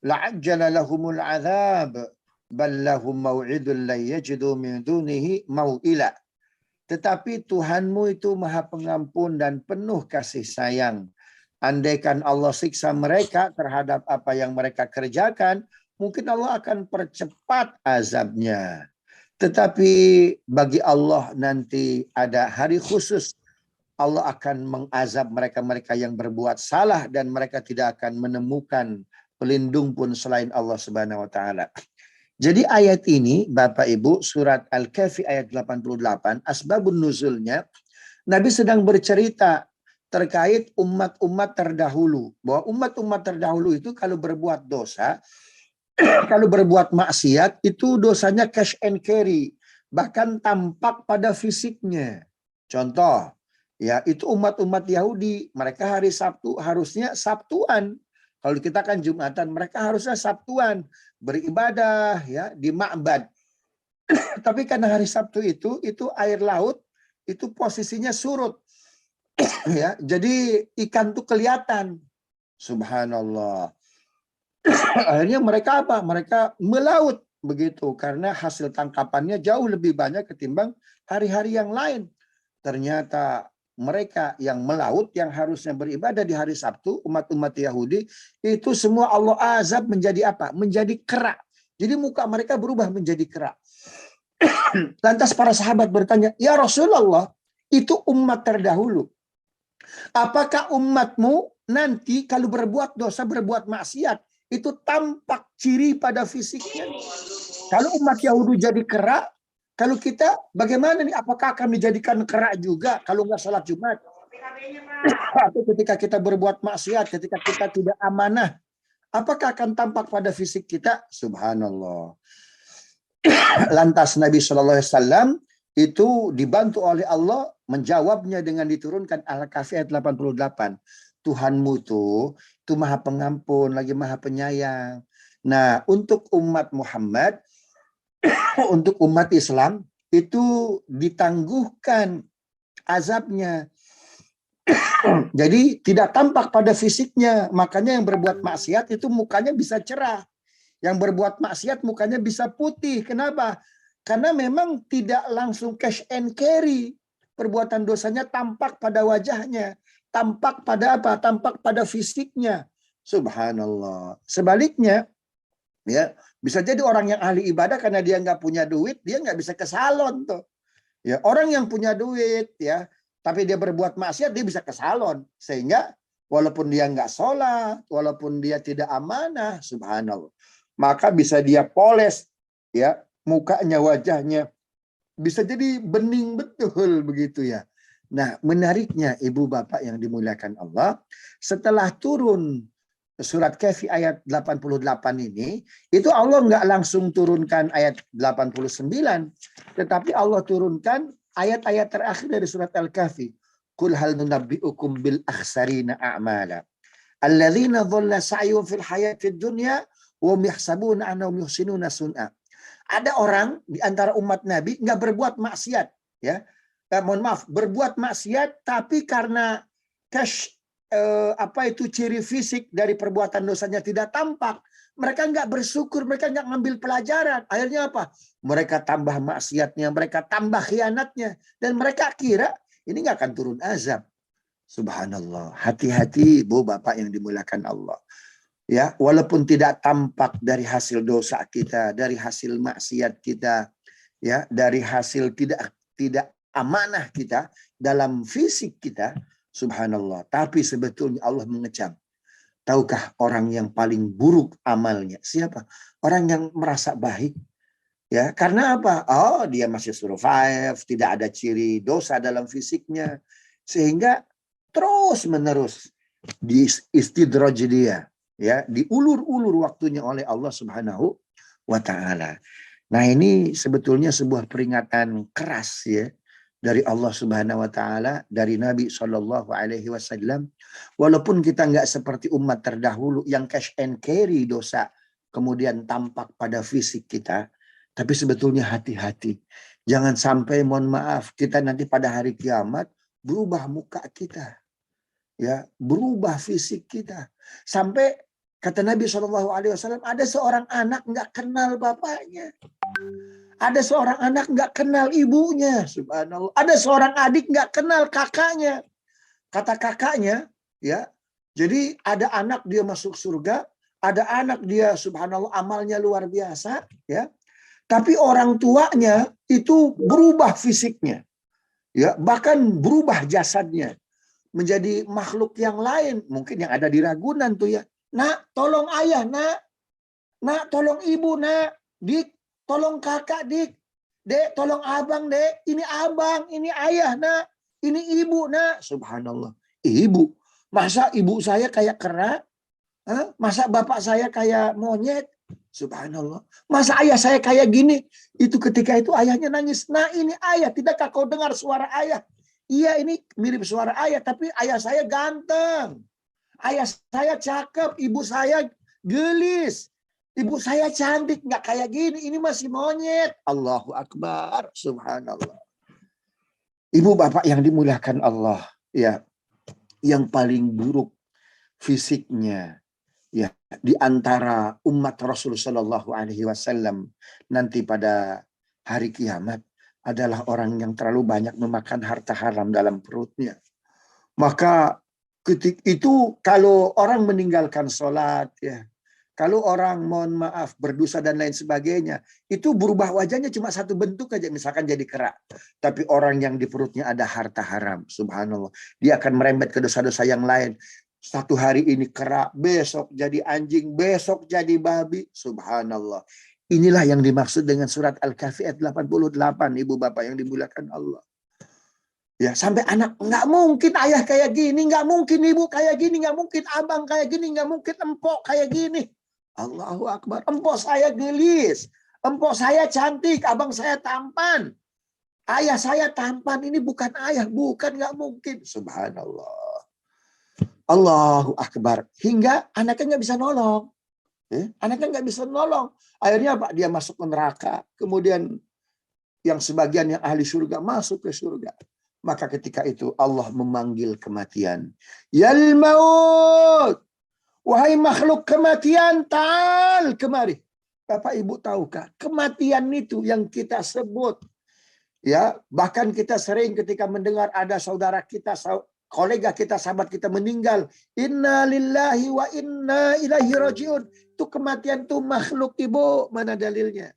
la'ajjala lahumul 'adzab bal lahum mau'idun la yajidu min dunihi mau'ila. Tetapi Tuhanmu itu Maha Pengampun dan penuh kasih sayang. Andaikan Allah siksa mereka terhadap apa yang mereka kerjakan, mungkin Allah akan percepat azabnya. Tetapi bagi Allah nanti ada hari khusus. Allah akan mengazab mereka-mereka yang berbuat salah dan mereka tidak akan menemukan pelindung pun selain Allah Subhanahu wa taala. Jadi ayat ini Bapak Ibu surat Al-Kahfi ayat 88 asbabun nuzulnya Nabi sedang bercerita terkait umat-umat terdahulu. Bahwa umat-umat terdahulu itu kalau berbuat dosa, kalau berbuat maksiat itu dosanya cash and carry. Bahkan tampak pada fisiknya. Contoh, ya itu umat-umat Yahudi. Mereka hari Sabtu harusnya Sabtuan. Kalau kita kan Jumatan, mereka harusnya Sabtuan. Beribadah ya di ma'bad. Tapi karena hari Sabtu itu air laut, itu posisinya surut. Ya, jadi ikan tuh kelihatan. Subhanallah. Akhirnya mereka apa? Mereka melaut begitu karena hasil tangkapannya jauh lebih banyak ketimbang hari-hari yang lain. Ternyata mereka yang melaut yang harusnya beribadah di hari Sabtu, umat-umat Yahudi, itu semua Allah azab menjadi apa? Menjadi kera. Jadi muka mereka berubah menjadi kera. Lantas para sahabat bertanya, "Ya Rasulullah, itu umat terdahulu. Apakah umatmu nanti kalau berbuat dosa, berbuat maksiat, itu tampak ciri pada fisiknya? Kalau umat Yahudi jadi kera, kalau kita bagaimana nih? Apakah akan dijadikan kera juga kalau nggak sholat Jumat? Atau ketika kita berbuat maksiat, ketika kita tidak amanah, apakah akan tampak pada fisik kita?" Subhanallah. Lantas Nabi Shallallahu Alaihi Wasallam itu dibantu oleh Allah menjawabnya dengan diturunkan Al-Kahfi ayat 88. Tuhanmu itu Maha Pengampun, lagi Maha Penyayang. Nah, untuk umat Muhammad, untuk umat Islam itu ditangguhkan azabnya. Jadi tidak tampak pada fisiknya. Makanya yang berbuat maksiat itu mukanya bisa cerah. Yang berbuat maksiat mukanya bisa putih. Kenapa? Karena memang tidak langsung cash and carry. Perbuatan dosanya tampak pada wajahnya. Tampak pada apa? Tampak pada fisiknya. Subhanallah. Sebaliknya, ya bisa jadi orang yang ahli ibadah karena dia nggak punya duit, dia nggak bisa ke salon tuh. Ya, orang yang punya duit, ya, tapi dia berbuat maksiat, dia bisa ke salon. Sehingga walaupun dia nggak sholat, walaupun dia tidak amanah, subhanallah, maka bisa dia poles, ya, mukanya, wajahnya bisa jadi bening betul begitu ya. Nah, menariknya ibu bapak yang dimuliakan Allah, setelah turun surat Kahfi ayat 88 ini, itu Allah nggak langsung turunkan ayat 89, tetapi Allah turunkan ayat-ayat terakhir dari surat Al-Kahfi. Qul hal nunabbi'ukum bil akhsarina a'mala alladzina dhalla sa'yuhum fil hayatid dunya wa yahsabuna annahum yuhsinuna sun'a. Ada orang di antara umat Nabi nggak berbuat maksiat, ya. Mohon maaf, berbuat maksiat tapi karena cash ciri fisik dari perbuatan dosanya tidak tampak, mereka nggak bersyukur, mereka nggak ngambil pelajaran. Akhirnya apa? Mereka tambah maksiatnya, mereka tambah khianatnya, dan mereka kira ini nggak akan turun azab. Subhanallah. Hati-hati bu bapak yang dimuliakan Allah. Ya, walaupun tidak tampak dari hasil dosa kita, dari hasil maksiat kita, ya, dari hasil tidak amanah kita dalam fisik kita, subhanallah. Tapi sebetulnya Allah mengecam. Tahukah orang yang paling buruk amalnya? Siapa? Orang yang merasa baik. Ya, karena apa? Oh, dia masih survive, tidak ada ciri dosa dalam fisiknya. Sehingga terus menerus di istidraj dia. Ya, diulur-ulur waktunya oleh Allah Subhanahu wa taala. Nah, ini sebetulnya sebuah peringatan keras ya dari Allah Subhanahu wa taala, dari Nabi Shallallahu alaihi wasallam. Walaupun kita nggak seperti umat terdahulu yang cash and carry dosa kemudian tampak pada fisik kita, tapi sebetulnya hati-hati. Jangan sampai mohon maaf kita nanti pada hari kiamat berubah muka kita. Ya, berubah fisik kita. Sampai Kata Nabi SAW, ada seorang anak nggak kenal bapaknya. Ada seorang anak nggak kenal ibunya. Subhanallah. Ada seorang adik nggak kenal kakaknya. Kata kakaknya, ya. Jadi ada anak dia masuk surga, ada anak dia subhanallah amalnya luar biasa, ya. Tapi orang tuanya itu berubah fisiknya, ya, bahkan berubah jasadnya menjadi makhluk yang lain, mungkin yang ada di Ragunan tuh ya. Nak, tolong ayah, nak. Nak, tolong ibu, nak. Dik, tolong kakak, dik. Dek, tolong abang, dek. Ini abang, ini ayah, nak. Ini ibu, nak. Subhanallah. Ibu. Masa ibu saya kayak kera? Hah? Masa bapak saya kayak monyet? Subhanallah. Masa ayah saya kayak gini? Itu ketika itu ayahnya nangis. Nah, ini ayah. Tidakkah kau dengar suara ayah? Iya, ini mirip suara ayah. Tapi ayah saya ganteng. Ayah saya cakep, ibu saya gelis. Ibu saya cantik, nggak kayak gini. Ini masih monyet. Allahu Akbar. Subhanallah. Ibu bapak yang dimuliakan Allah. Ya, yang paling buruk fisiknya. Ya, di antara umat Rasul Shallallahu Alaihi Wasallam nanti pada hari kiamat adalah orang yang terlalu banyak memakan harta haram dalam perutnya. Maka ketika itu kalau orang meninggalkan sholat, ya, kalau orang mohon maaf berdosa dan lain sebagainya, itu berubah wajahnya cuma satu bentuk aja, misalkan jadi kera. Tapi orang yang di perutnya ada harta haram, subhanallah, dia akan merembet ke dosa-dosa yang lain. Satu hari ini kera, besok jadi anjing, besok jadi babi, subhanallah. Inilah yang dimaksud dengan surat Al-Kahfi ayat 88, ibu bapak yang dimuliakan Allah. Ya, sampai anak, nggak mungkin ayah kayak gini, nggak mungkin ibu kayak gini, nggak mungkin abang kayak gini, nggak mungkin empok kayak gini. Allahu Akbar. Empok saya gelis, empok saya cantik, abang saya tampan, ayah saya tampan. Ini bukan ayah, bukan, nggak mungkin. Subhanallah. Allahu Akbar. Hingga anaknya nggak bisa nolong. Anaknya nggak bisa nolong. Akhirnya apa? Dia masuk ke neraka. Kemudian yang sebagian yang ahli surga masuk ke surga. Maka ketika itu Allah memanggil kematian. Yal maut. Wahai makhluk kematian, ta'al kemari. Bapak Ibu tahukah? Kematian itu yang kita sebut. Ya, bahkan kita sering ketika mendengar ada saudara kita, kolega kita, sahabat kita meninggal. Inna lillahi wa inna ilaihi rajiun. Itu kematian itu makhluk Ibu. Mana dalilnya?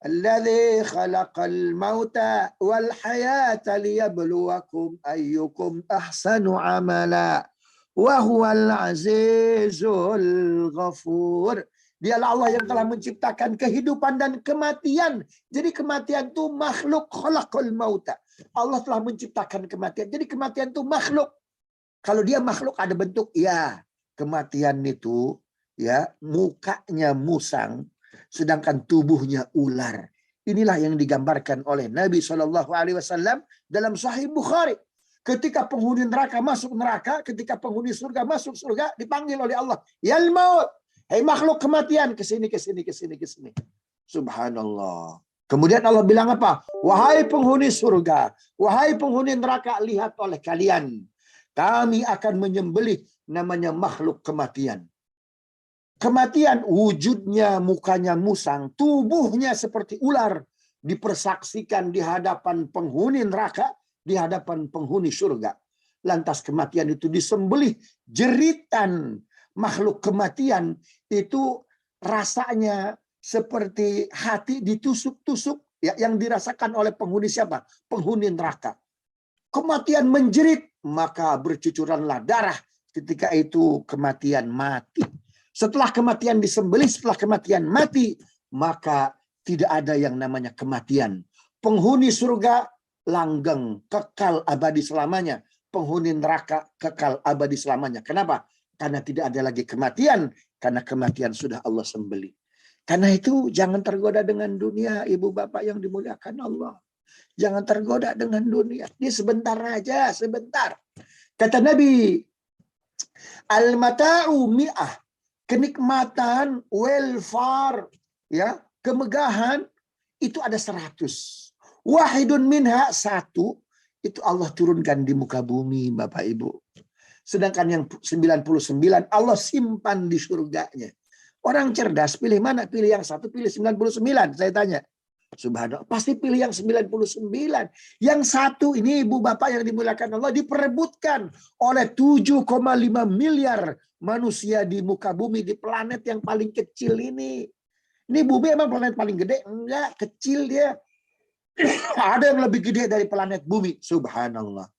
Alladzi khalaqal mauta wal hayata liyabluwakum ayyukum ahsanu amala wa huwal azizul ghafur. Dialah Allah yang telah menciptakan kehidupan dan kematian. Jadi kematian itu makhluk, khalaqal mauta. Allah telah menciptakan kematian. Jadi kematian itu makhluk. Kalau dia makhluk ada bentuk, ya. Kematian itu ya mukanya musang, sedangkan tubuhnya ular. Inilah yang digambarkan oleh Nabi SAW dalam Sahih Bukhari. Ketika penghuni neraka masuk neraka, ketika penghuni surga masuk surga, dipanggil oleh Allah. Yal maut. Hei makhluk kematian, kesini, kesini, kesini, kesini. Subhanallah. Kemudian Allah bilang apa? Wahai penghuni surga, wahai penghuni neraka, lihat oleh kalian. Kami akan menyembelih namanya makhluk kematian. Kematian wujudnya mukanya musang, tubuhnya seperti ular, dipersaksikan di hadapan penghuni neraka, di hadapan penghuni surga. Lantas kematian itu disembelih, jeritan makhluk kematian itu rasanya seperti hati ditusuk-tusuk, ya, yang dirasakan oleh penghuni siapa? Penghuni neraka. Kematian menjerit, maka bercucuranlah darah. Ketika itu kematian mati. Setelah kematian disembelih, setelah kematian mati, maka tidak ada yang namanya kematian. Penghuni surga langgeng, kekal abadi selamanya. Penghuni neraka kekal abadi selamanya. Kenapa? Karena tidak ada lagi kematian. Karena kematian sudah Allah sembelih. Karena itu jangan tergoda dengan dunia, ibu bapak yang dimuliakan Allah. Jangan tergoda dengan dunia. Ini sebentar aja, sebentar. Kata Nabi, al-mata'u mi'ah. Kenikmatan, welfare, ya, kemegahan itu ada 100. Wahidun minha, satu, itu Allah turunkan di muka bumi, Bapak Ibu. Sedangkan yang 99 Allah simpan di surganya. Orang cerdas pilih mana? Pilih yang satu, pilih 99. Saya tanya. Subhanallah, pasti pilih yang 99. Yang satu ini ibu bapak yang dimuliakan Allah diperebutkan oleh 7,5 miliar manusia di muka bumi, di planet yang paling kecil ini. Ini bumi emang planet paling gede? Enggak, kecil dia. Ada yang lebih gede dari planet bumi. Subhanallah.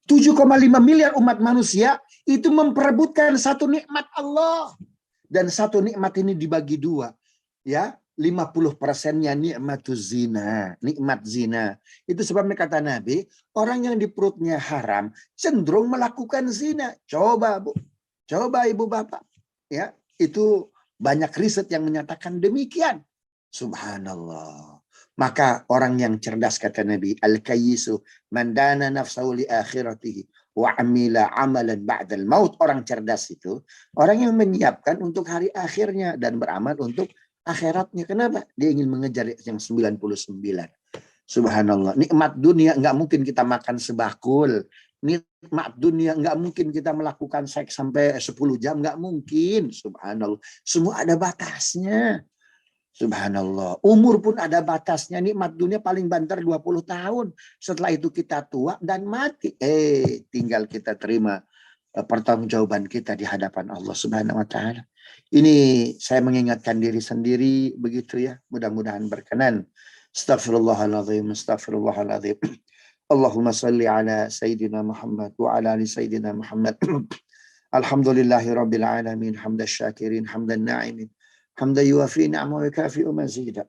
7,5 miliar umat manusia itu memperebutkan satu nikmat Allah. Dan satu nikmat ini dibagi dua. Ya, 50%-nya nikmatuz zina, nikmat zina. Itu sebabnya kata Nabi, orang yang di perutnya haram cenderung melakukan zina. Coba Bu, coba ibu bapak. Ya, itu banyak riset yang menyatakan demikian. Subhanallah. Maka orang yang cerdas kata Nabi, al-kayyisu man dana nafsahu li akhiratihi wa amila amalan ba'dal maut. Orang cerdas itu orang yang menyiapkan untuk hari akhirnya dan beramal untuk akhiratnya. Kenapa? Dia ingin mengejar yang 99. Subhanallah. Nikmat dunia nggak mungkin kita makan sebakul. Nikmat dunia nggak mungkin kita melakukan seks sampai 10 jam. Nggak mungkin. Subhanallah. Semua ada batasnya. Subhanallah. Umur pun ada batasnya. Nikmat dunia paling banter 20 tahun. Setelah itu kita tua dan mati. Tinggal kita terima pertanggungjawaban kita di hadapan Allah Subhanahu wa taala. Ini saya mengingatkan diri sendiri begitu ya. Mudah-mudahan berkenan. Astaghfirullahaladzim, astaghfirullahaladzim. Allahumma salli ala Sayyidina Muhammad wa ala ali Sayyidina Muhammad. Alhamdulillahi Rabbil Alamin. Hamdan syakirin, hamdan na'imin. Hamdan yuafi ni'amahu wa yukafi'u mazida.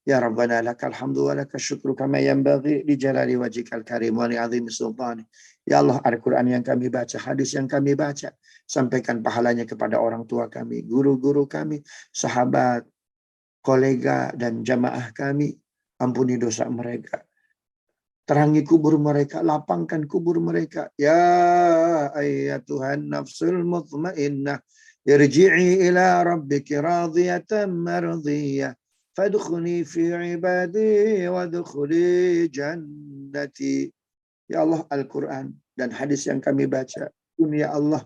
Ya Rabbana lakal hamdu wa lakal syukru kama yanbaghi li jalali wajhikal karim wa li 'azimi sultani. Ya Allah, Al-Quran yang kami baca, hadis yang kami baca, sampaikan pahalanya kepada orang tua kami, guru-guru kami, sahabat, kolega, dan jamaah kami. Ampuni dosa mereka. Terangi kubur mereka, lapangkan kubur mereka. Ya ayyatuhan nafsul mutmainnah, irji'i ila rabbiki radiyatan mardiyah. Fadkhuli fi ibadi wadkhuli jannati. Ya Allah, Al-Quran dan hadis yang kami baca, ya Allah,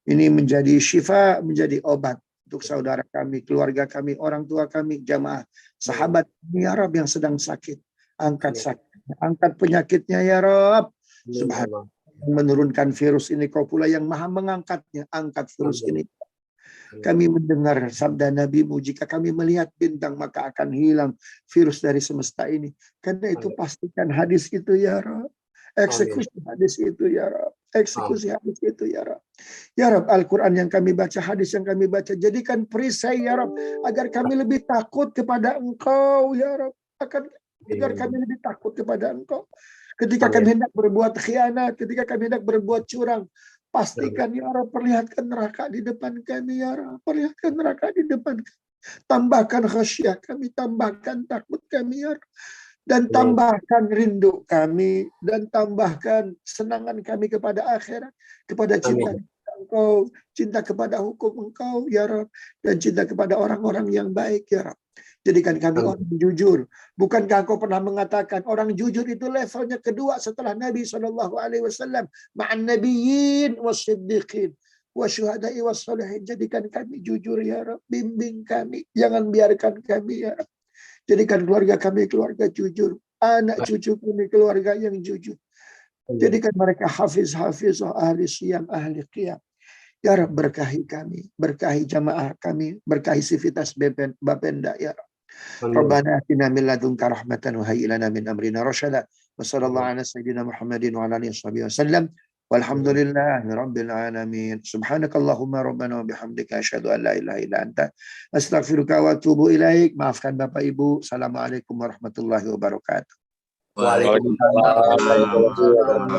ini menjadi syifa, menjadi obat untuk saudara kami, keluarga kami, orang tua kami, jamaah, sahabat, ya Rab yang sedang sakit. Angkat sakitnya, angkat penyakitnya ya Rab. Subhanallah. Menurunkan virus ini, kau pula yang maha mengangkatnya. Angkat virus ini. Kami mendengar sabda Nabi-Mu, jika kami melihat bintang maka akan hilang virus dari semesta ini. Karena itu pastikan hadis itu ya Rab. Eksekusi hadis itu ya Rab. Eksekusi hadis itu ya Rab. Ya Rab, Al-Quran yang kami baca, hadis yang kami baca, jadikan perisai ya Rab, agar kami lebih takut kepada Engkau ya Rab. Agar kami lebih takut kepada Engkau. Ketika kami hendak berbuat khianat, ketika kami hendak berbuat curang, pastikan ya Rab, perlihatkan neraka di depan kami ya Rab. Perlihatkan neraka di depan kami. Tambahkan khasyah kami, tambahkan takut kami ya Rab. Dan tambahkan rindu kami, dan tambahkan senangan kami kepada akhirat, kepada cinta Engkau, cinta kepada hukum Engkau ya Rab, dan cinta kepada orang-orang yang baik ya Rab. Jadikan kami orang jujur. Bukankah Engkau pernah mengatakan orang jujur itu levelnya kedua setelah Nabi SAW, ma'an nabiyyin was-siddiqin wasyuhada'i was-shalihin. Jadikan kami jujur ya Rab, bimbing kami, jangan biarkan kami ya Rab. Jadikan keluarga kami keluarga jujur. Anak cucu kami keluarga yang jujur. Jadikan mereka hafiz-hafiz, ahli siyam, ahli qiyam. Ya Rab, berkahi kami, berkahi jamaah kami, berkahi sivitas Bapenda ya Rab. Rabbana atina min ladunka rahmatan wa hayyi lana min amrina rasyada. Wa sallallahu ala sayyidina Muhammadin wa ala alihi wasallam. Walhamdulillahi rabbil alamin. Subhanakallahumma rabbana wa bihamdika asyhadu an la ilaha illa anta astaghfiruka wa atubu ilaik. Maafkan Bapak Ibu. Assalamualaikum warahmatullahi wabarakatuh. Waalaikumsalam.